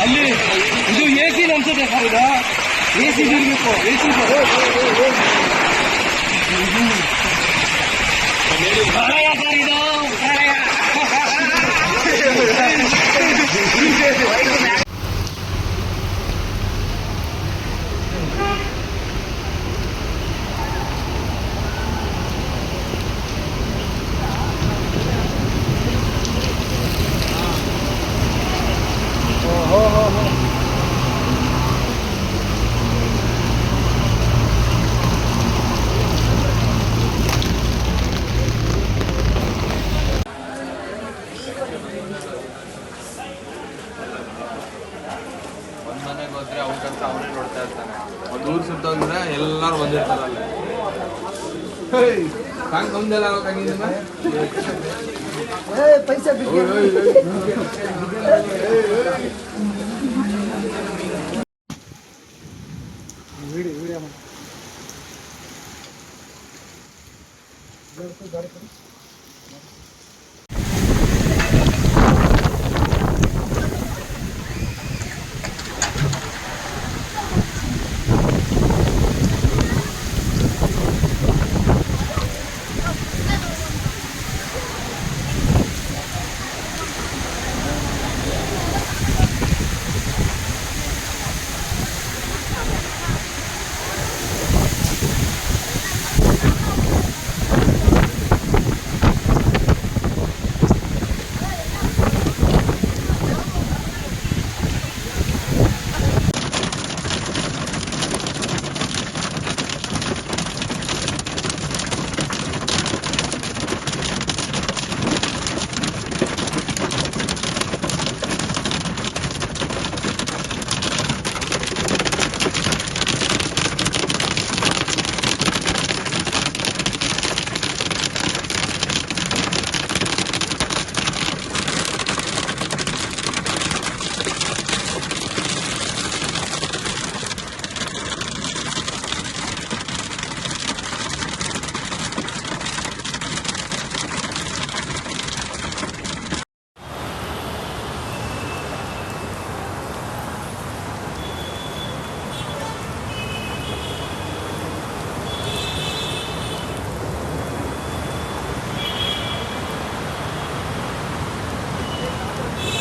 ಅಲ್ಲಿ ಇದು A C ಅನ್ಸುತ್ತೆ ಸರ್. ಇದು ಎ ಸಿ ಇರಬೇಕು. ಎ ಸಿ ಪ್ರಳಯ ಸರ್ ಇದು ಪ್ರಳಯ. ಮನೆಗೆ ಹೋದ್ರೆ ಅವ್ನ ಕೆಲಸ ಅವನೇ ನೋಡ್ತಾ ಇರ್ತಾನೆ. ಒಂದು ಊರು ಸುತ್ತೋಗಿದ್ರೆ ಎಲ್ಲರೂ ಬಂದಿರ್ತಾರಲ್ಲ. ಸಾಂಗ್ ಕಮ್ದೆಲ್ಲ ಹೋಗಿದ್ದೀನ ಪೈಸಾ ವಿಡಿಯೋ